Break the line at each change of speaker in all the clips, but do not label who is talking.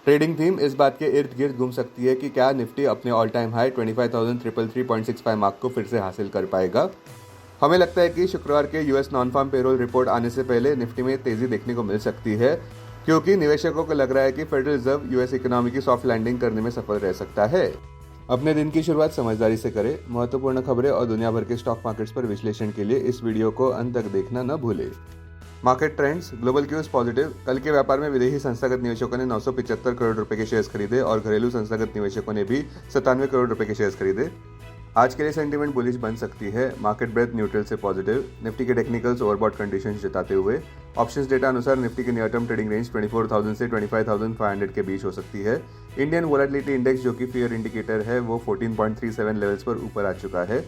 Trading theme इस बात के इर्द गिर्द घूम सकती है कि क्या निफ्टी अपने ऑल टाइम हाई 25,333.65 मार्क को फिर से हासिल कर पाएगा। हमें लगता है कि शुक्रवार के US non farm payroll report आने से पहले निफ्टी में तेजी देखने को मिल सकती है, क्योंकि निवेशकों को लग रहा है कि फेडरल रिजर्व यूएस इकोनॉमी की सॉफ्ट लैंडिंग करने में सफल रह सकता है। अपने दिन की शुरुआत समझदारी से करें। महत्वपूर्ण खबरें और दुनिया भर के स्टॉक मार्केट्स पर विश्लेषण के लिए इस वीडियो को अंत तक देखना न भूलें। Market trends, global cues positive. कल के व्यापार में विदेशी संस्थागत निवेशकों ने 975 करोड़ रुपए के शेयर्स खरीदे और घरेलू संस्थागत निवेशकों ने भी 97 करोड़ रुपए के शेयर्स खरीदे। आज के लिए सेंटीमेंट बुलिश बन सकती है। मार्केट ब्रेथ न्यूट्रल से पॉजिटिव। निफ्टी के टेक्निकल्स ओवरबॉट कंडीशंस जताते हुए ऑप्शंस डेटा अनुसार निफ्टी की नियर टर्म ट्रेडिंग रेंज 24,000 से 25,500 के बीच हो सकती है। इंडियन वोलेटिलिटी इंडेक्स, जो कि फियर इंडिकेटर है, वो 14.37 लेवल्स पर ऊपर आ चुका है।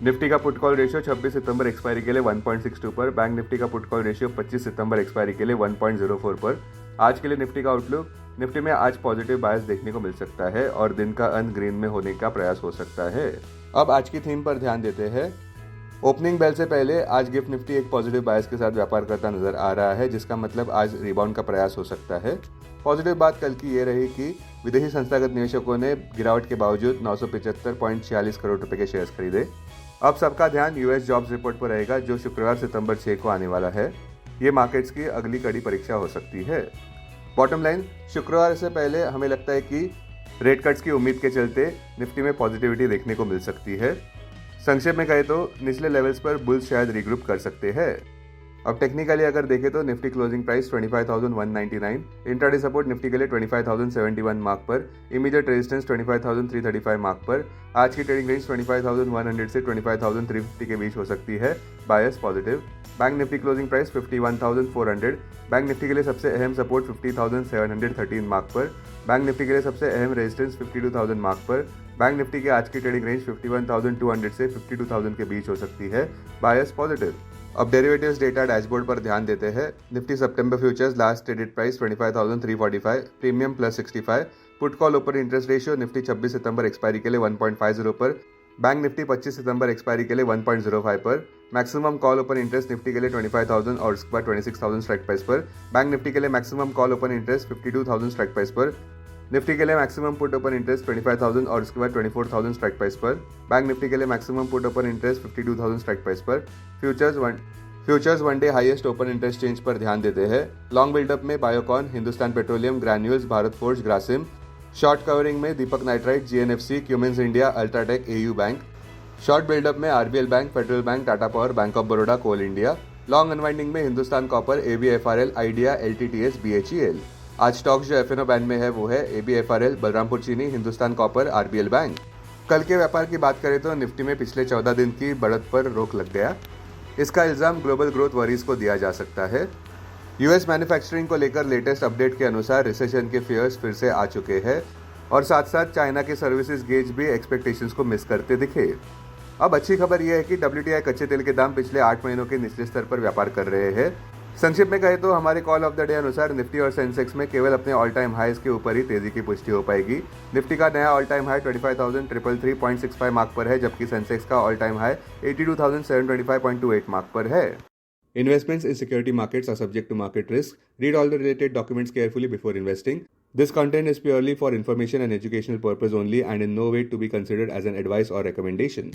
निफ्टी का पुट कॉल रेशियो 26 सितंबर एक्सपायरी के लिए 1.62 पर। बैंक निफ्टी का पुट कॉल रेशियो 25 सितंबर एक्सपायरी के लिए 1.04 पर। आज के लिए निफ्टी का आउटलुक, निफ्टी में आज पॉजिटिव बायस देखने को मिल सकता है और दिन का अंत ग्रीन में होने का प्रयास हो सकता है। अब आज की थीम पर ध्यान देते हैं। ओपनिंग बेल से पहले आज गिफ्ट निफ्टी एक पॉजिटिव बायस के साथ व्यापार करता नजर आ रहा है, जिसका मतलब आज रिबाउंड का प्रयास हो सकता है। पॉजिटिव बात कल की ये रही कि विदेशी संस्थागत निवेशकों ने गिरावट के बावजूद 975.46 करोड़ रुपए के शेयर्स खरीदे। अब सबका ध्यान यूएस जॉब्स रिपोर्ट पर रहेगा, जो शुक्रवार सितंबर 6 को आने वाला है। ये मार्केट्स की अगली कड़ी परीक्षा हो सकती है। बॉटम लाइन, शुक्रवार से पहले हमें लगता है कि रेट कट्स की उम्मीद के चलते निफ्टी में पॉजिटिविटी देखने को मिल सकती है। संक्षेप में कहें तो निचले लेवल्स पर बुल्स शायद रीग्रुप कर सकते हैं। अब टेक्निकली अगर देखें तो Nifty closing price 25,199, intraday support Nifty के लिए 25,071 मार्क पर, इमीडिएट रेजिस्टेंस 25,335 मार्क पर। आज की ट्रेडिंग रेंज 25,100 से 25,350 के बीच हो सकती है। Bias positive. Bank Nifty closing price 51,400, bank Nifty के लिए सबसे अहम सपोर्ट 50,713 मार्क पर, बैंक निफ्टी के लिए सबसे अहम रेजिस्टेंस 52,000 मार्क पर। बैंक निफ्टी की आज की ट्रेडिंग रेंज 51,200 से 52,000 के बीच हो सकती है। Bias positive. अब डेरिवेटिव्स डेटा डैशबोर्ड पर ध्यान देते हैं। निफ्टी सितंबर futures last traded price 25,345, premium +65। Put call open interest ratio Nifty 26 सितंबर एक्सपायरी के लिए 1.50 पर, बैंक निफ्टी 25 सितंबर एक्सपायरी के लिए 1.05 पर। Maximum call open interest Nifty के लिए 25,000 और उसके बाद 26,000 स्ट्राइक प्राइस पर। बैंक निफ्टी के लिए maximum call open interest 52,000 strike price पर। निफ्टी के लिए मैक्सिमम पुट ओपन इंटरेस्ट 25,000 और उसके बाद 24,000 स्ट्राइक प्राइस पर। बैंक निफ्टी के लिए maximum put open interest 52,000 strike price पर। Futures one day highest open interest change पर ध्यान देते हैं। लॉन्ग बिल्डअप में Biocon, Hindustan Petroleum, Granules, Bharat Forge, Grasim. Short covering में Deepak Nitrite, GNFC, Cummins India, UltraTech, AU Bank. Short buildup में RBL Bank, Federal Bank, Tata Power, Bank of Baroda, Coal India. Long unwinding में Hindustan copper, ABFRL, idea, LTTS, BHEL. आज stocks जो F&O band में है वो है ABFRL, Balrampur चीनी, हिंदुस्तान कॉपर, आरबीएल बैंक। कल के व्यापार की बात करें तो निफ्टी में पिछले 14 दिन की बढ़त पर रोक लग गया। इसका इल्जाम ग्लोबल ग्रोथ वरीज को दिया जा सकता है। यूएस मैन्युफैक्चरिंग को लेकर लेटेस्ट अपडेट के अनुसार रिसेशन के फियर्स फिर से आ चुके हैं और साथ साथ चाइना के सर्विसेज गेज भी एक्सपेक्टेशंस को मिस करते दिखे। अब अच्छी खबर यह है कि डब्ल्यूटीआई कच्चे तेल के दाम पिछले 8 महीनों के निचले स्तर पर व्यापार कर रहे हैं। संक्षेप में कहें तो हमारे कॉल ऑफ द डे अनुसार निफ्टी और सेंसेक्स में केवल अपने ऑल टाइम हाईज के ऊपर ही तेजी की पुष्टि हो पाएगी। निफ्टी का नया ऑल टाइम हाई 25,333.65 मार्क पर है, जबकि सेंसेक्स का ऑल टाइम हाई 82,725.28 मार्क पर है। Investments in security markets are subject to market risk. Read all the related documents carefully before investing. This content is purely for information and educational purpose only and in no way to be considered as an advice or recommendation.